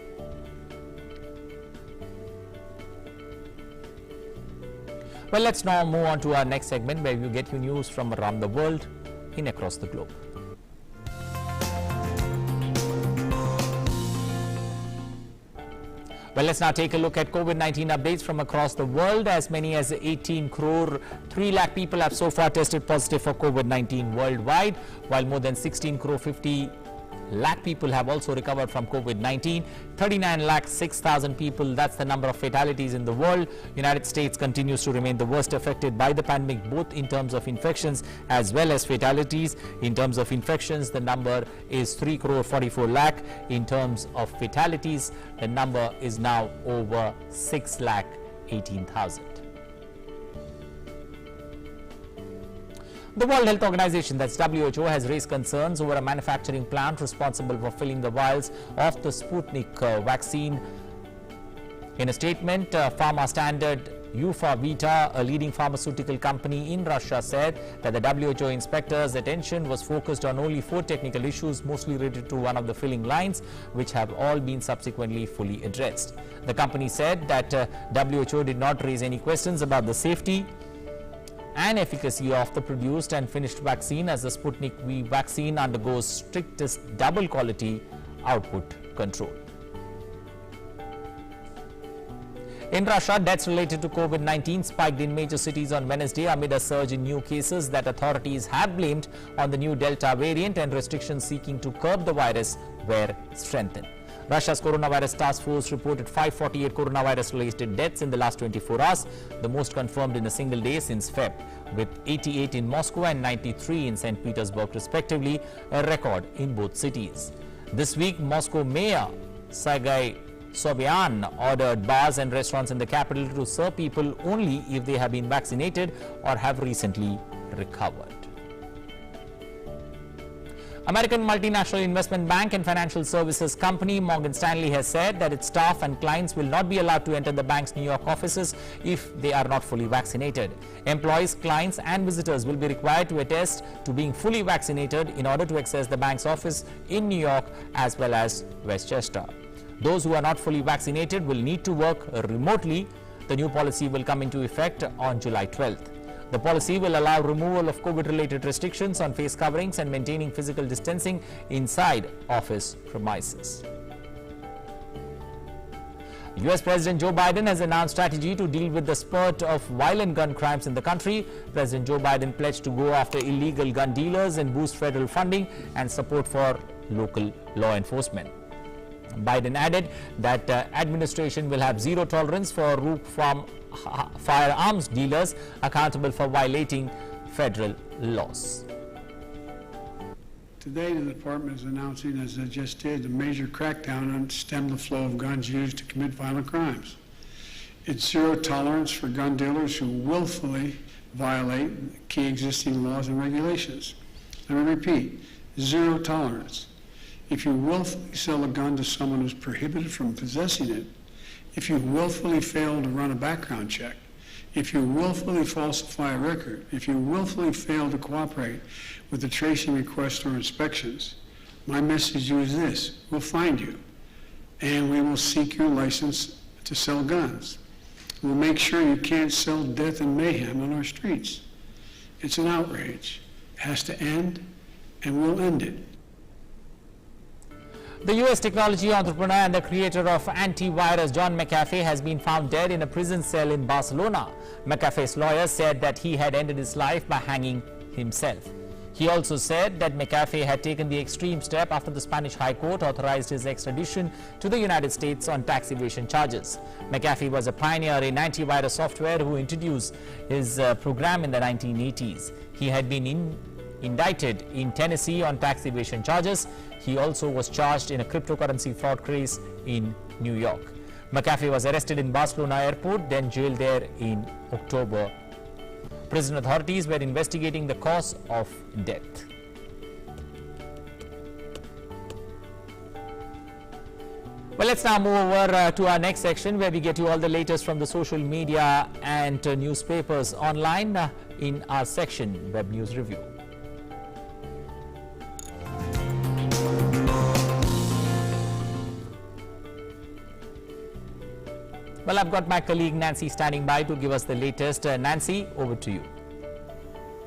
Well, let's now move on to our next segment where you get your news from around the world in across the globe. Well, let's now take a look at COVID-19 updates from across the world. As many as 18 crore 3 lakh people have so far tested positive for COVID-19 worldwide, while more than 16 crore 50 lakh people have also recovered from COVID-19. 39 lakh 6,000 people, that's the number of fatalities in the world. United States continues to remain the worst affected by the pandemic, both in terms of infections as well as fatalities. In terms of infections, the number is 3 crore 44 lakh. In terms of fatalities, the number is now over 6 lakh 18,000. The World Health Organization, that's WHO, has raised concerns over a manufacturing plant responsible for filling the vials of the Sputnik vaccine. In a statement, pharma standard Vita, a leading pharmaceutical company in Russia, said that the WHO inspector's attention was focused on only 4 technical issues, mostly related to one of the filling lines, which have all been subsequently fully addressed. The company said that WHO did not raise any questions about the safety and efficacy of the produced and finished vaccine, as the Sputnik V vaccine undergoes strictest double quality output control. In Russia, deaths related to COVID-19 spiked in major cities on Wednesday amid a surge in new cases that authorities have blamed on the new Delta variant, and restrictions seeking to curb the virus were strengthened. Russia's coronavirus task force reported 548 coronavirus-related deaths in the last 24 hours, the most confirmed in a single day since Feb, with 88 in Moscow and 93 in St. Petersburg respectively, a record in both cities. This week, Moscow Mayor Sergei Sobyan ordered bars and restaurants in the capital to serve people only if they have been vaccinated or have recently recovered. American multinational investment bank and financial services company Morgan Stanley has said that its staff and clients will not be allowed to enter the bank's New York offices if they are not fully vaccinated. Employees, clients and visitors will be required to attest to being fully vaccinated in order to access the bank's office in New York as well as Westchester. Those who are not fully vaccinated will need to work remotely. The new policy will come into effect on July 12th. The policy will allow removal of COVID-related restrictions on face coverings and maintaining physical distancing inside office premises. US President Joe Biden has announced strategy to deal with the spurt of violent gun crimes in the country. President Joe Biden pledged to go after illegal gun dealers and boost federal funding and support for local law enforcement. Biden added that administration will have zero tolerance for rogue firearms dealers accountable for violating federal laws. Today, the department is announcing, as it just did, a major crackdown on stem the flow of guns used to commit violent crimes. It's zero tolerance for gun dealers who willfully violate key existing laws and regulations. Let me repeat, zero tolerance. If you willfully sell a gun to someone who's prohibited from possessing it, if you willfully fail to run a background check, if you willfully falsify a record, if you willfully fail to cooperate with the tracing requests or inspections, my message to you is this: we'll find you, and we will seek your license to sell guns. We'll make sure you can't sell death and mayhem on our streets. It's an outrage. It has to end, and we'll end it. The US technology entrepreneur and the creator of antivirus John McAfee has been found dead in a prison cell in Barcelona. McAfee's lawyer said that he had ended his life by hanging himself. He also said that McAfee had taken the extreme step after the Spanish High Court authorized his extradition to the United States on tax evasion charges. McAfee was a pioneer in antivirus software who introduced his program in the 1980s. He had been indicted in Tennessee on tax evasion charges. He also was charged in a cryptocurrency fraud case in New York. McAfee was arrested in Barcelona airport, then jailed there in October. Prison authorities were investigating the cause of death. Well, let's now move over to our next section where we get you all the latest from the social media and newspapers online in our section Web News Review. Well, I've got my colleague Nancy standing by to give us the latest. Nancy, over to you.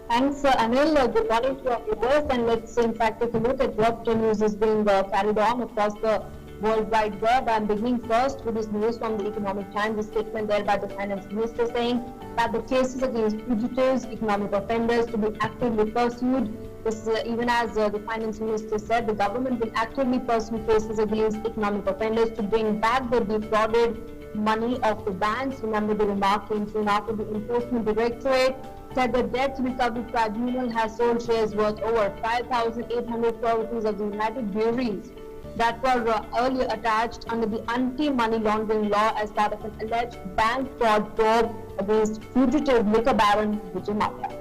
Thanks, Anil. Good morning to our viewers, and let's in fact take a look at what news is being carried on across the World Wide Web. I'm beginning first with this news from the Economic Times, a statement there by the Finance Minister saying that the cases against fugitives, economic offenders to be actively pursued. This even as the Finance Minister said, the government will actively pursue cases against economic offenders to bring back the defrauded money of the banks. Remember, the remark came soon after the Enforcement Directorate said the Debt Recovery Tribunal has sold shares worth over 5,800 crore rupees of the United Breweries that were earlier attached under the anti-money laundering law as part of an alleged bank fraud probe against fugitive liquor baron Vijay Mallya.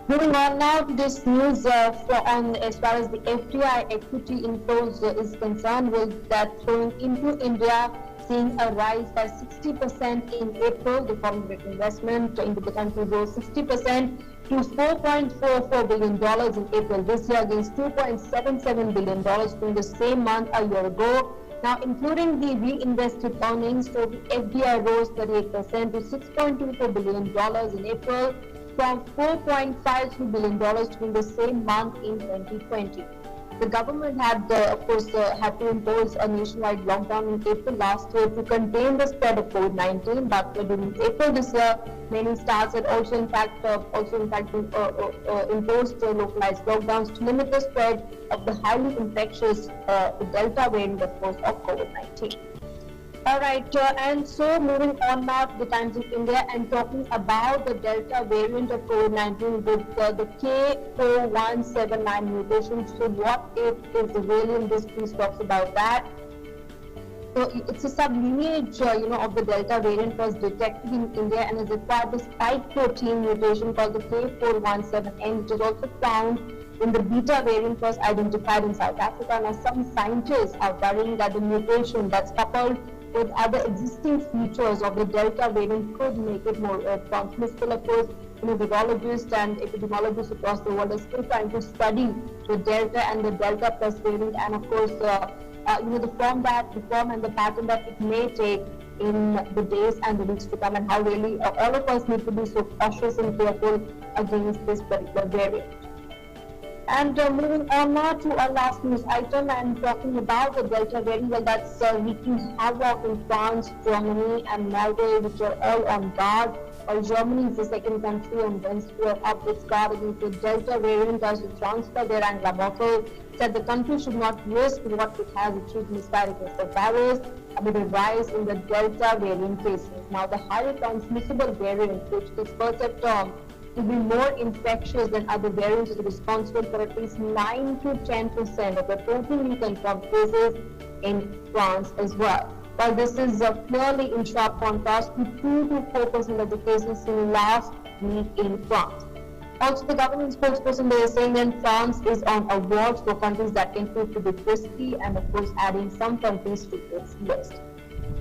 Moving on now to this news on as far as the FDI equity inflows is concerned, with that flowing into India seeing a rise by 60% in April. The foreign direct investment into the country rose 60% to $4.44 billion in April this year against $2.77 billion during the same month a year ago. Now, including the reinvested earnings, total FDI rose 38% to $6.24 billion in April from $4.53 billion during the same month in 2020. The government had, of course, had to impose a nationwide lockdown in April last year to contain the spread of COVID-19. But during April this year, many states had also, in fact, imposed localized lockdowns to limit the spread of the highly infectious Delta variant, of course, of COVID-19. All right, and so moving on now to the Times of India and talking about the Delta variant of COVID-19 with the K4179 mutation. So what it is really, in this piece talks about that. So it's a sublineage, of the Delta variant was detected in India and has acquired the spike protein mutation called the K417N, which is also found when the Beta variant was identified in South Africa. Now, some scientists are worrying that the mutation that's coupled with other existing features of the Delta variant could make it more transmissible. Of course, virologists and epidemiologists across the world are still trying to study the Delta and the Delta plus variant, and of course, the form and the pattern that it may take in the days and the weeks to come, and how really all of us need to be so cautious and careful against this particular variant. And moving on now to our last news item and talking about the Delta variant, well, that's wreaking havoc in France, Germany and Norway, which are all on guard. While Germany is the second country on Wednesday up its guard against the Delta variant as to transfer their Angela Merkel said the country should not risk what it has achieved in this fight against the virus amid a rise in the Delta variant cases. Now, the highly transmissible variant, which experts have termed to be more infectious than other variants, is responsible for at least 9 to 10% of the total new confirmed cases in France as well. While this is clearly in sharp contrast to 2 to 4% of the cases seen last week in France. Also, the government spokesperson there is saying that France is on a watch for countries that can prove to be risky, and of course adding some countries to its list.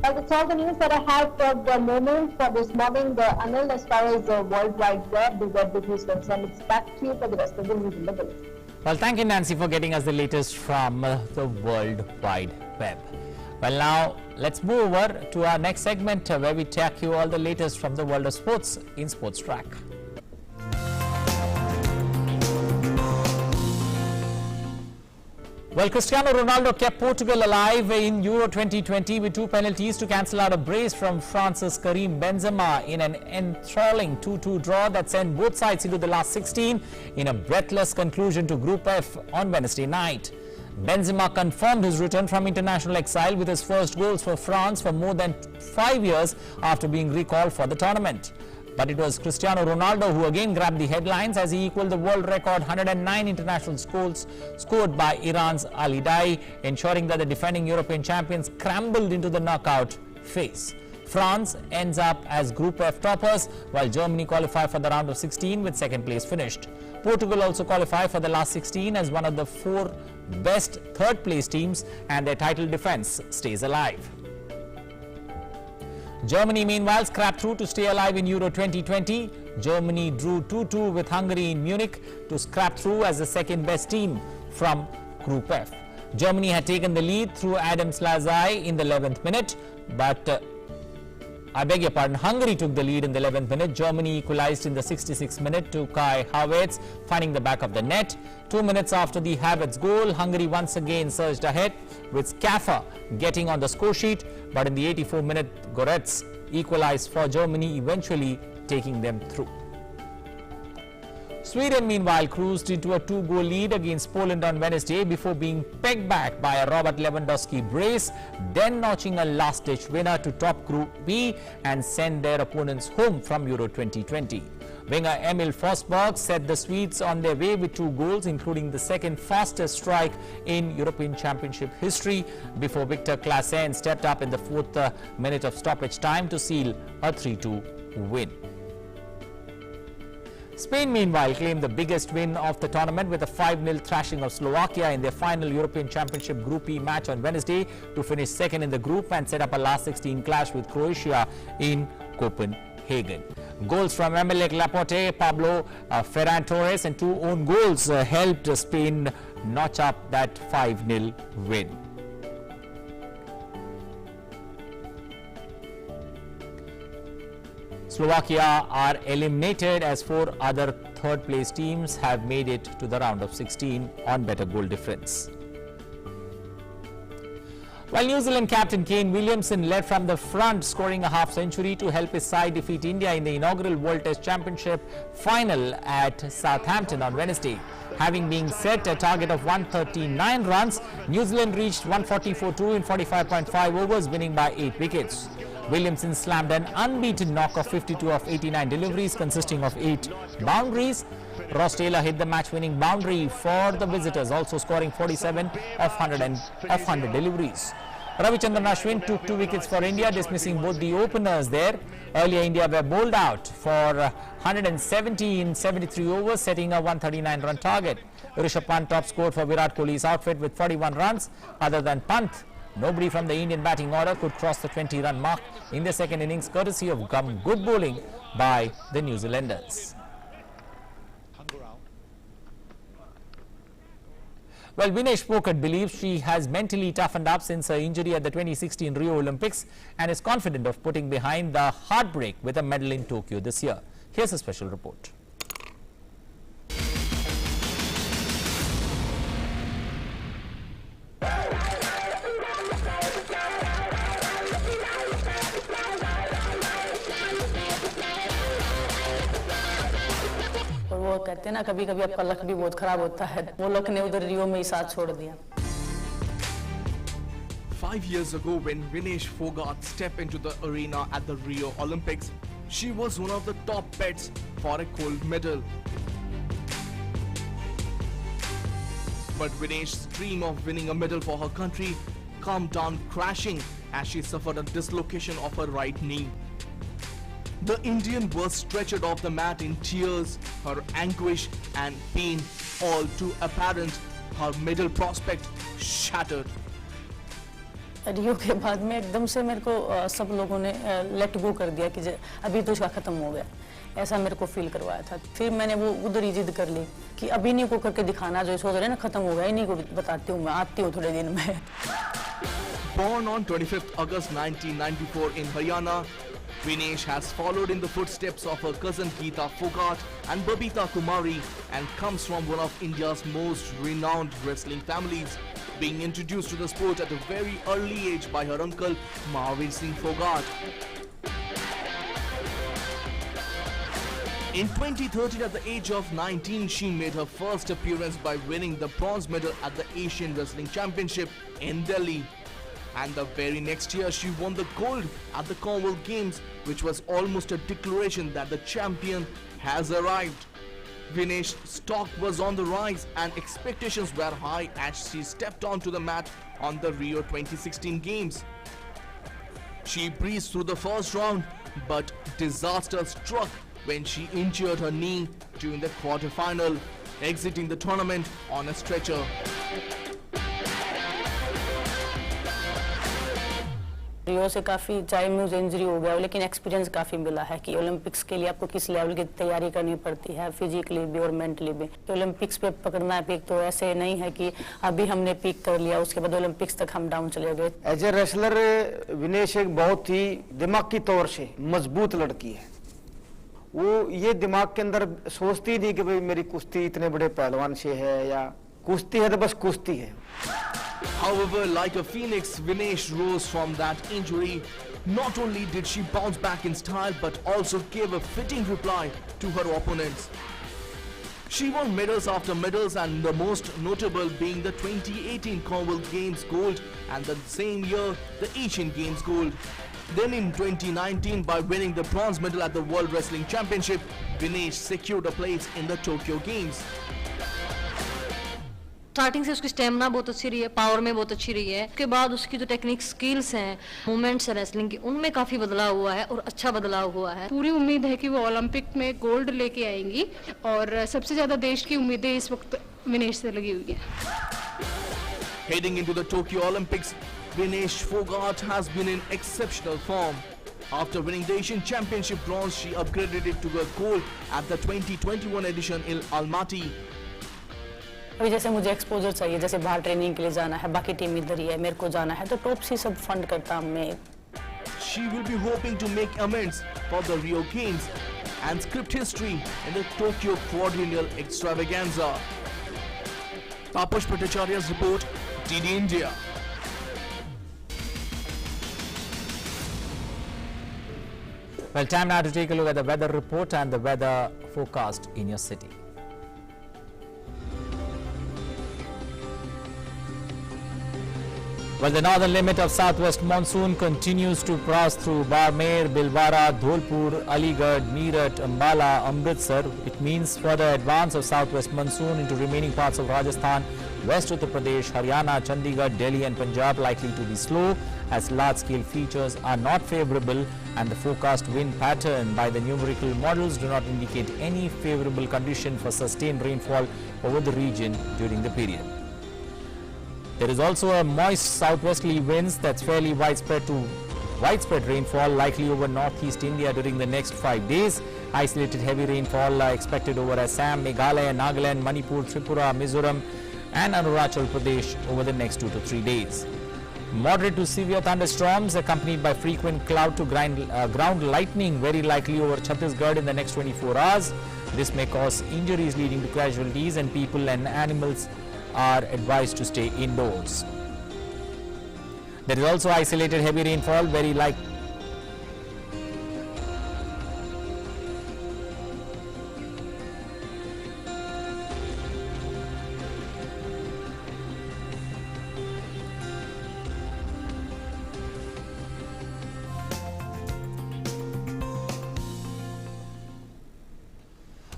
Well, that's all the news that I have for the moment for this morning. The Anil, as far as the World Wide Web, the web review is concerned, it's back to you for the rest of the news in the bulletin. Well, thank you, Nancy, for getting us the latest from the World Wide Web. Well, now let's move over to our next segment where we take you all the latest from the world of sports in Sports Track. Well, Cristiano Ronaldo kept Portugal alive in Euro 2020 with 2 penalties to cancel out a brace from France's Karim Benzema in an enthralling 2-2 draw that sent both sides into the last 16 in a breathless conclusion to Group F on Wednesday night. Benzema confirmed his return from international exile with his first goals for France for more than 5 years after being recalled for the tournament. But it was Cristiano Ronaldo who again grabbed the headlines as he equaled the world record 109 international goals scored by Iran's Ali Dai, ensuring that the defending European champions scrambled into the knockout phase. France ends up as Group F toppers, while Germany qualify for the round of 16 with second place finished. Portugal also qualified for the last 16 as one of the 4 best third place teams, and their title defense stays alive. Germany meanwhile scrapped through to stay alive in Euro 2020. Germany drew 2-2 with Hungary in Munich to scrap through as the second best team from Group F. Germany had taken the lead through Adam Slazai in the 11th minute, but Hungary took the lead in the 11th minute. Germany equalized in the 66th minute to Kai Havertz finding the back of the net. 2 minutes after the Havertz goal, Hungary once again surged ahead with Skaffer getting on the score sheet, but in the 84th minute, Goretz equalized for Germany, eventually taking them through. Sweden meanwhile cruised into a 2-goal lead against Poland on Wednesday before being pegged back by a Robert Lewandowski brace, then notching a last-ditch winner to top Group B and send their opponents home from Euro 2020. Winger Emil Forsberg set the Swedes on their way with 2 goals, including the second fastest strike in European Championship history, before Victor Claesen stepped up in the 4th minute of stoppage time to seal a 3-2 win. Spain meanwhile claimed the biggest win of the tournament with a 5-0 thrashing of Slovakia in their final European Championship Group E match on Wednesday to finish second in the group and set up a last 16 clash with Croatia in Copenhagen. Goals from Emelec Laporte, Pablo Ferran Torres and 2 own goals helped Spain notch up that 5-0 win. Slovakia are eliminated as 4 other third place teams have made it to the round of 16 on better goal difference. While New Zealand captain Kane Williamson led from the front, scoring a half-century to help his side defeat India in the inaugural World Test Championship final at Southampton on Wednesday. Having been set a target of 139 runs, New Zealand reached 144-2 in 45.5 overs, winning by 8 wickets. Williamson slammed an unbeaten knock of 52 of 89 deliveries, consisting of 8 boundaries. Ross Taylor hit the match-winning boundary for the visitors, also scoring 47 of 100 deliveries. Ravichandran Ashwin took 2 wickets for India, dismissing both the openers there. Earlier, India were bowled out for 170 in 73 overs, setting a 139-run target. Rishabh Pant top scored for Virat Kohli's outfit with 41 runs. Other than Pant, nobody from the Indian batting order could cross the 20-run mark in the second innings, courtesy of good bowling by the New Zealanders. Well, Vinesh Phogat believes she has mentally toughened up since her injury at the 2016 Rio Olympics and is confident of putting behind the heartbreak with a medal in Tokyo this year. Here's a special report. वो कहते हैं ना कभी कभी आपका luck भी बहुत खराब होता है वो लक ने उधर रियो में ही साथ छोड़ दिया 5 years ago when Vinesh Phogat stepped into the arena at the Rio Olympics, she was one of the top bets for a gold medal. But Vinesh's dream of winning a medal for her country come down crashing as she suffered a dislocation of her right knee. The Indian was stretchered off the mat in tears, her anguish and pain all too apparent, her medal prospect shattered. रियो के बाद में एकदम से मेरे को सब लोगों ने लेट गो कर दिया कि अभी तो उसका खत्म हो गया, ऐसा मेरे को फील करवाया था. फिर मैंने वो उधर ही जिद कर ली कि अभी नहीं को करके दिखाना, जो सोच रहे ना खत्म हो गया, इन्हीं को बताती हूँ मैं, आती हूँ थोड़े दिन में. Born on 25th August 1994 in Haryana, Vinesh has followed in the footsteps of her cousin Geeta Phogat and Babita Kumari and comes from one of India's most renowned wrestling families, being introduced to the sport at a very early age by her uncle Mahavir Singh Phogat. In 2013, at the age of 19, she made her first appearance by winning the bronze medal at the Asian Wrestling Championship in Delhi. and the very next year she won the gold at the Commonwealth Games, which was almost a declaration that the champion has arrived. Vinesh's stock was on the rise and expectations were high as she stepped onto the mat on the Rio 2016 Games. She breezed through the first round, but disaster struck when she injured her knee during the quarter-final, exiting the tournament on a stretcher. रियो से काफ़ी चाहे मुझे injury हो गया लेकिन experience काफ़ी मिला है कि ओलंपिक्स के लिए आपको किस लेवल की तैयारी करनी पड़ती है फिजिकली भी और मेंटली भी। तो ओलंपिक्स पे पकड़ना है पीक तो ऐसे नहीं है कि अभी हमने पीक कर लिया उसके बाद ओलंपिक्स तक हम डाउन चले गए। एज ए रेसलर विनेश एक बहुत ही दिमागी तौर से मजबूत लड़की है। वो ये दिमाग के अंदर सोचती थी कि भाई मेरी कुश्ती इतने बड़े पहलवान से है या कुश्ती है तो बस कुश्ती है। However, like a phoenix, Vinesh rose from that injury. Not only did she bounce back in style, but also gave a fitting reply to her opponents. She won medals after medals, and the most notable being the 2018 Commonwealth Games gold and the same year the Asian Games gold. Then in 2019, by winning the bronze medal at the World Wrestling Championship, Vinesh secured a place in the Tokyo Games. Starting से उसकी stamina बहुत अच्छी रही है, power में बहुत अच्छी रही है। उसके बाद उसकी जो टेक्निक स्किल्स हैं, मूवमेंट्स है रेसलिंग की, उनमें काफी बदलाव हुआ है और अच्छा बदलाव हुआ है। पूरी उम्मीद है कि वो ओलंपिक में गोल्ड लेके आएंगी और सबसे ज्यादा देश की उम्मीदें इस वक्त विनेश से लगी हुई है। Heading into the Tokyo Olympics, Vinesh Fogart has been in exceptional form. After winning the Asian Championship bronze, she upgraded it to a gold at the 2021 edition in Almaty. अभी जैसे मुझे एक्सपोजर चाहिए, जैसे बाहर ट्रेनिंग के लिए जाना है, बाकी टीम इधर ही है, मेरे को जाना है तो टॉप से सब फंड करता मैं। She will be hoping to make amends for the Rio Games and script history in the Tokyo Quadrennial Extravaganza. Taposh Bhattacharya's report, DD India. Well, time now to take a look at the weather report and the weather forecast in your city. Well, the northern limit of southwest monsoon continues to cross through Barmer, Bhilwara, Dholpur, Aligarh, Meerut, Ambala, Amritsar. It means further advance of southwest monsoon into remaining parts of Rajasthan, West Uttar Pradesh, Haryana, Chandigarh, Delhi and Punjab likely to be slow as large-scale features are not favorable and the forecast wind pattern by the numerical models do not indicate any favorable condition for sustained rainfall over the region during the period. There is also a moist southwesterly winds that's fairly widespread rainfall likely over northeast India during the next 5 days. Isolated heavy rainfall expected over Assam, Meghalaya, Nagaland, Manipur, Tripura, Mizoram and Arunachal Pradesh over the next 2 to 3 days. Moderate to severe thunderstorms accompanied by frequent cloud to ground lightning very likely over Chhattisgarh in the next 24 hours. This may cause injuries leading to casualties and people and animals are advised to stay indoors. There is also isolated heavy rainfall very likely.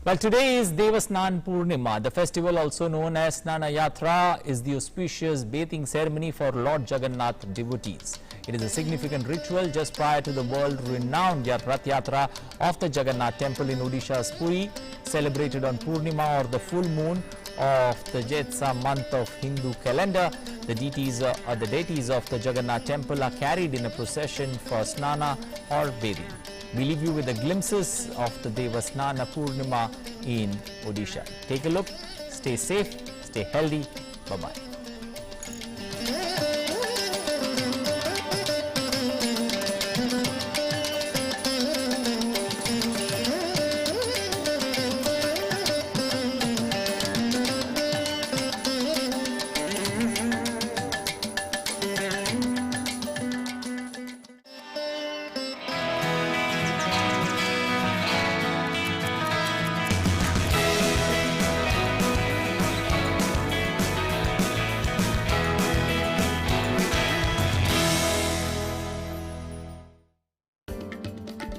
Well, today is Devasnan Purnima. The festival, also known as Snana Yatra, is the auspicious bathing ceremony for Lord Jagannath devotees. It is a significant ritual just prior to the world-renowned Rath Yatra of the Jagannath temple in Odisha's Puri, celebrated on Purnima or the full moon of the Jetsa month of Hindu calendar. The deities of the Jagannath temple are carried in a procession for Snana or bathing. We leave you with the glimpses of the Devasnana Purnima in Odisha. Take a look, stay safe, stay healthy, bye-bye.